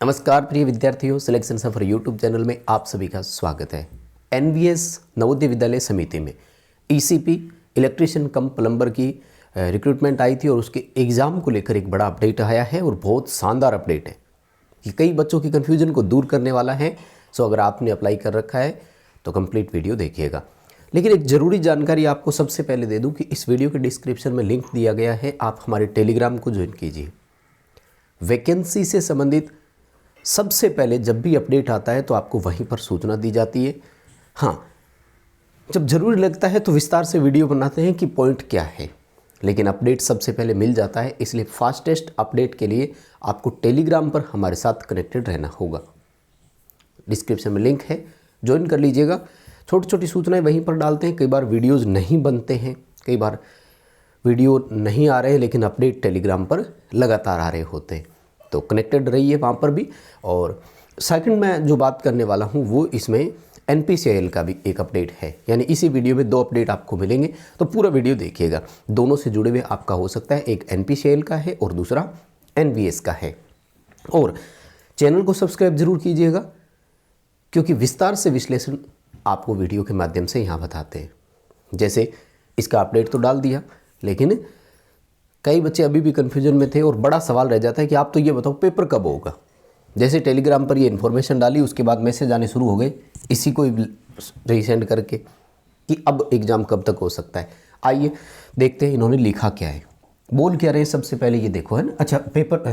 नमस्कार प्रिय विद्यार्थियों, सिलेक्शन सफर यूट्यूब चैनल में आप सभी का स्वागत है। एनवीएस नवोदय विद्यालय समिति में ईसीपी इलेक्ट्रीशियन कम प्लम्बर की रिक्रूटमेंट आई थी और उसके एग्ज़ाम को लेकर एक बड़ा अपडेट आया है और बहुत शानदार अपडेट है कि कई बच्चों की कन्फ्यूजन को दूर करने वाला है। सो अगर आपने अप्लाई कर रखा है तो कंप्लीट वीडियो देखिएगा। लेकिन एक ज़रूरी जानकारी आपको सबसे पहले दे दूँ कि इस वीडियो के डिस्क्रिप्शन में लिंक दिया गया है, आप हमारे टेलीग्राम को ज्वाइन कीजिए। वैकेंसी से संबंधित सबसे पहले जब भी अपडेट आता है तो आपको वहीं पर सूचना दी जाती है। हाँ, जब ज़रूरी लगता है तो विस्तार से वीडियो बनाते हैं कि पॉइंट क्या है, लेकिन अपडेट सबसे पहले मिल जाता है। इसलिए फास्टेस्ट अपडेट के लिए आपको टेलीग्राम पर हमारे साथ कनेक्टेड रहना होगा। डिस्क्रिप्शन में लिंक है, ज्वाइन कर लीजिएगा। छोटी छोटी सूचनाएं वहीं पर डालते हैं। कई बार वीडियोज़ नहीं बनते हैं, कई बार वीडियो नहीं आ रहे हैं, लेकिन अपडेट टेलीग्राम पर लगातार आ रहे होते हैं, तो कनेक्टेड रहिए वहाँ पर भी। और सेकंड मैं जो बात करने वाला हूँ वो इसमें एनपीसीआईएल का भी एक अपडेट है, यानी इसी वीडियो में दो अपडेट आपको मिलेंगे, तो पूरा वीडियो देखिएगा। दोनों से जुड़े हुए आपका हो सकता है, एक एनपीसीआईएल का है और दूसरा एनवीएस का है। और चैनल को सब्सक्राइब जरूर कीजिएगा, क्योंकि विस्तार से विश्लेषण आपको वीडियो के माध्यम से यहाँ बताते हैं। जैसे इसका अपडेट तो डाल दिया, लेकिन कई बच्चे अभी भी कन्फ्यूजन में थे और बड़ा सवाल रह जाता है कि आप तो ये बताओ पेपर कब होगा। जैसे टेलीग्राम पर ये इन्फॉर्मेशन डाली, उसके बाद मैसेज आने शुरू हो गए इसी को रीसेंड करके कि अब एग्ज़ाम कब तक हो सकता है। आइए देखते हैं इन्होंने लिखा क्या है, बोल क्या रहे हैं। सबसे पहले ये देखो, है ना। अच्छा, पेपर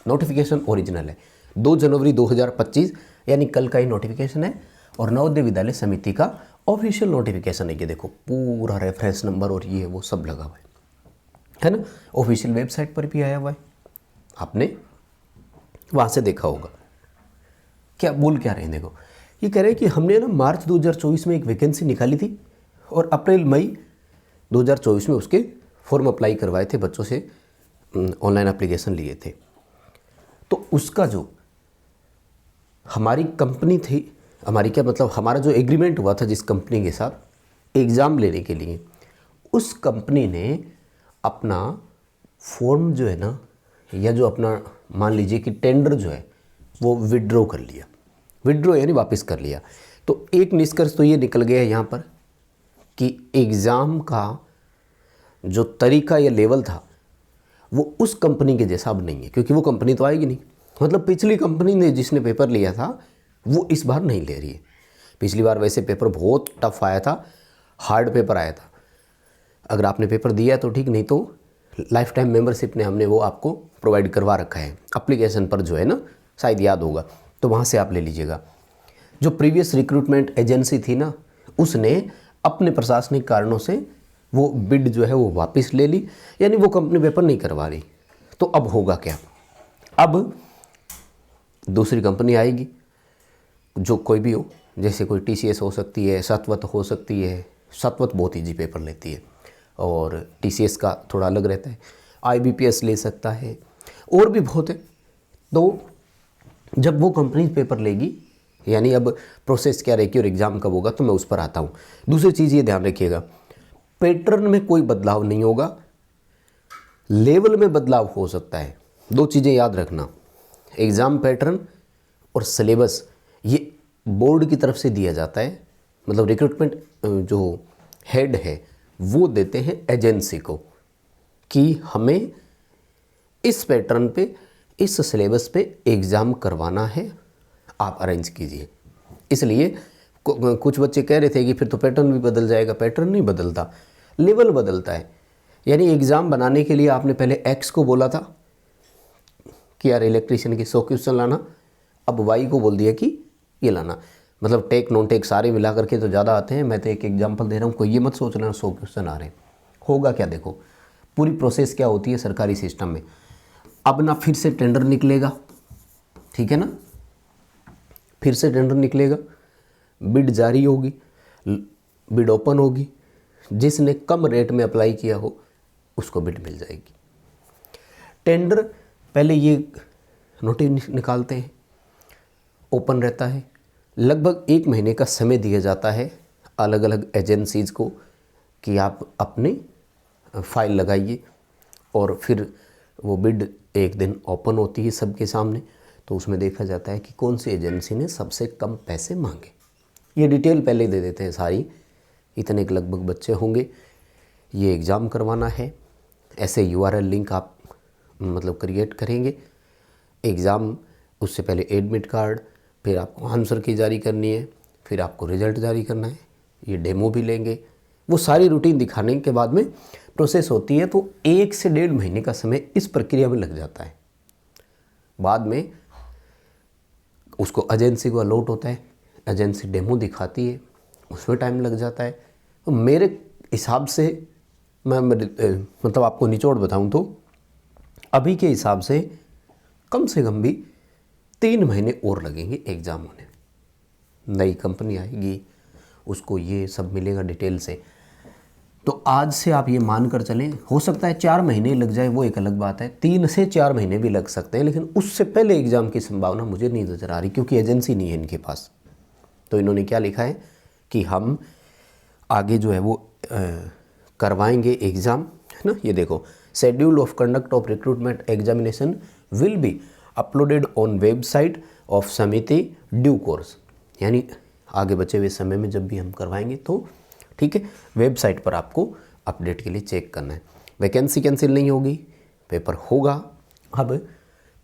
नोटिफिकेशन ओरिजिनल है 2 जनवरी 2025, यानी कल का ही नोटिफिकेशन है। और नवोदय विद्यालय समिति का ऑफिशियल नोटिफिकेशन है। ये देखो, पूरा रेफरेंस नंबर और ये वो सब लगा हुआ है ना। ऑफिशियल वेबसाइट पर भी आया हुआ है, आपने वहाँ से देखा होगा। क्या बोल क्या रहे हैं, देखो ये कह रहे हैं कि हमने ना मार्च 2024 में एक वैकेंसी निकाली थी और अप्रैल मई 2024 में उसके फॉर्म अप्लाई करवाए थे, बच्चों से ऑनलाइन एप्लीकेशन लिए थे। तो उसका जो हमारी कंपनी थी, हमारी क्या मतलब हमारा जो एग्रीमेंट हुआ था जिस कंपनी के साथ एग्ज़ाम लेने के लिए, उस कंपनी ने अपना फॉर्म जो है ना, या जो अपना मान लीजिए कि टेंडर जो है वो विड्रॉ कर लिया। विड्रॉ यानी वापस कर लिया। तो एक निष्कर्ष तो ये निकल गया यहाँ पर कि एग्ज़ाम का जो तरीका या लेवल था वो उस कंपनी के जैसा अब नहीं है, क्योंकि वो कंपनी तो आएगी नहीं। मतलब पिछली कंपनी ने जिसने पेपर लिया था वो इस बार नहीं ले रही है। पिछली बार वैसे पेपर बहुत टफ आया था, हार्ड पेपर आया था। अगर आपने पेपर दिया तो ठीक, नहीं तो लाइफ टाइम मेंबरशिप ने हमने वो आपको प्रोवाइड करवा रखा है एप्लीकेशन पर, जो है ना, शायद याद होगा, तो वहाँ से आप ले लीजिएगा। जो प्रीवियस रिक्रूटमेंट एजेंसी थी ना, उसने अपने प्रशासनिक कारणों से वो बिड जो है वो वापस ले ली, यानी वो कंपनी पेपर नहीं करवा रही। तो अब होगा क्या, अब दूसरी कंपनी आएगी, जो कोई भी हो, जैसे कोई टीसीएस हो सकती है, सतवत हो सकती है। सतवत बहुत ईजी पेपर लेती है और टीसीएस का थोड़ा अलग रहता है। आईबीपीएस ले सकता है, और भी बहुत है। तो जब वो कंपनी पेपर लेगी, यानी अब प्रोसेस क्या रहेगी और एग्ज़ाम कब होगा, तो मैं उस पर आता हूँ। दूसरी चीज़ ये ध्यान रखिएगा, पैटर्न में कोई बदलाव नहीं होगा, लेवल में बदलाव हो सकता है। दो चीज़ें याद रखना, एग्ज़ाम पैटर्न और सिलेबस ये बोर्ड की तरफ से दिया जाता है। मतलब रिक्रूटमेंट जो हेड है वो देते हैं एजेंसी को कि हमें इस पैटर्न पे, इस सिलेबस पे एग्ज़ाम करवाना है, आप अरेंज कीजिए। इसलिए कुछ बच्चे कह रहे थे कि फिर तो पैटर्न भी बदल जाएगा। पैटर्न नहीं बदलता, लेवल बदलता है। यानी एग्ज़ाम बनाने के लिए आपने पहले एक्स को बोला था कि यार इलेक्ट्रीशियन के 100 क्वेश्चन लाना, अब वाई को बोल दिया कि ये लाना। मतलब टेक नॉन टेक सारे मिला करके तो ज़्यादा आते हैं। मैं तो एक एग्जांपल दे रहा हूँ, कोई ये मत सोच लेना 100 क्वेश्चन आ रहे हैं। होगा क्या, देखो पूरी प्रोसेस क्या होती है सरकारी सिस्टम में। अब ना फिर से टेंडर निकलेगा, ठीक है ना, फिर से टेंडर निकलेगा, बिड जारी होगी, बिड ओपन होगी, जिसने कम रेट में अप्लाई किया हो उसको बिड मिल जाएगी। टेंडर पहले ये नोटिस निकालते हैं, ओपन रहता है, लगभग 1 महीने का समय दिया जाता है अलग अलग एजेंसीज़ को कि आप अपनी फाइल लगाइए, और फिर वो बिड एक दिन ओपन होती है सबके सामने। तो उसमें देखा जाता है कि कौन सी एजेंसी ने सबसे कम पैसे मांगे। ये डिटेल पहले दे देते हैं सारी, इतने के लगभग बच्चे होंगे, ये एग्ज़ाम करवाना है। ऐसे URL लिंक आप मतलब क्रिएट करेंगे, एग्ज़ाम उससे पहले एडमिट कार्ड, फिर आपको आंसर की जारी करनी है, फिर आपको रिज़ल्ट जारी करना है, ये डेमो भी लेंगे। वो सारी रूटीन दिखाने के बाद में प्रोसेस होती है, तो 1 से 1.5 महीने का समय इस प्रक्रिया में लग जाता है। बाद में उसको एजेंसी को अलॉट होता है, एजेंसी डेमो दिखाती है, उसमें टाइम लग जाता है। तो मेरे हिसाब से मैं मतलब आपको निचोड़ बताऊं तो अभी के हिसाब से कम भी 3 महीने और लगेंगे एग्ज़ाम होने में। नई कंपनी आएगी, उसको ये सब मिलेगा डिटेल से। तो आज से आप ये मान कर चलें, हो सकता है 4 महीने लग जाए, वो एक अलग बात है, 3 से 4 महीने भी लग सकते हैं, लेकिन उससे पहले एग्ज़ाम की संभावना मुझे नहीं नज़र आ रही, क्योंकि एजेंसी नहीं है इनके पास। तो इन्होंने क्या लिखा है कि हम आगे जो है वो करवाएंगे एग्ज़ाम, है ना। ये देखो, schedule of conduct of recruitment examination will be uploaded on website of समिति ड्यू कोर्स, यानी आगे बचे हुए समय में जब भी हम करवाएंगे तो ठीक है, वेबसाइट पर आपको अपडेट के लिए चेक करना है। वैकेंसी कैंसिल नहीं होगी, पेपर होगा। अब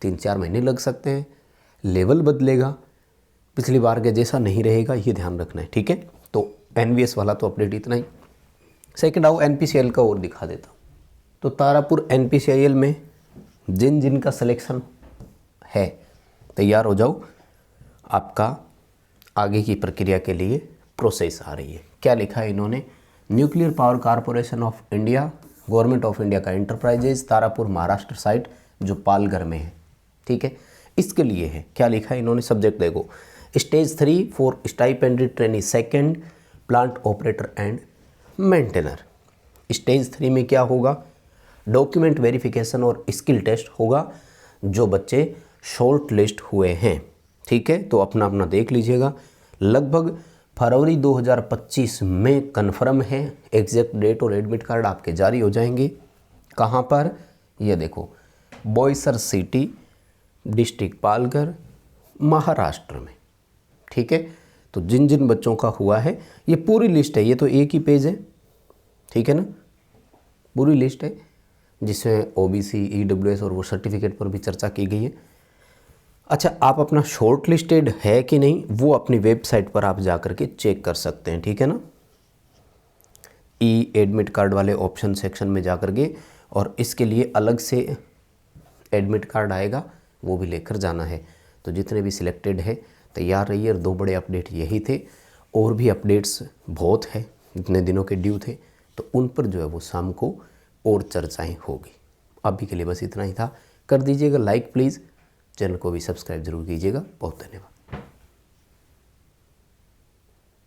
3-4 महीने लग सकते हैं, लेवल बदलेगा, पिछली बार के जैसा नहीं रहेगा, ये ध्यान रखना है, ठीक है। तो NVS वाला तो अपडेट इतना ही। सेकंड आओ NPCIL का और दिखा देता हूँ। तो तारापुर NPCIL में जिन का सिलेक्शन है, तैयार हो जाओ, आपका आगे की प्रक्रिया के लिए प्रोसेस आ रही है। क्या लिखा है इन्होंने, nuclear power corporation of India, government of India का एंटरप्राइजेज, तारापुर महाराष्ट्र साइट, जो पालघर में है, ठीक है। इसके लिए है, क्या लिखा है इन्होंने, सब्जेक्ट देखो, stage 3 for stipended trainee second plant operator and maintainer. Stage 3 में क्या होगा, डॉक्यूमेंट वेरिफिकेशन और स्किल टेस्ट होगा, जो बच्चे शॉर्ट लिस्ट हुए हैं, ठीक है। तो अपना अपना देख लीजिएगा, लगभग फरवरी 2025 में कन्फर्म है। एग्जैक्ट डेट और एडमिट कार्ड आपके जारी हो जाएंगे। कहाँ पर, ये देखो, बोईसर सिटी, डिस्ट्रिक्ट पालघर, महाराष्ट्र में, ठीक है। तो जिन बच्चों का हुआ है, ये पूरी लिस्ट है, ये तो एक ही पेज है, ठीक है ना, पूरी लिस्ट है, जिसमें OBC, EWS और वो सर्टिफिकेट पर भी चर्चा की गई है। अच्छा, आप अपना शॉर्ट लिस्टेड है कि नहीं, वो अपनी वेबसाइट पर आप जा कर के चेक कर सकते हैं, ठीक है ना। एडमिट कार्ड वाले ऑप्शन सेक्शन में जा कर के, और इसके लिए अलग से एडमिट कार्ड आएगा, वो भी लेकर जाना है। तो जितने भी सिलेक्टेड है तैयार रहिए। और 2 बड़े अपडेट यही थे, और भी अपडेट्स बहुत है, इतने दिनों के ड्यू थे, तो उन पर जो है वो शाम को और चर्चाएं होगी। अभी के लिए बस इतना ही था। कर दीजिएगा लाइक प्लीज़, चैनल को भी सब्सक्राइब जरूर कीजिएगा। बहुत धन्यवाद।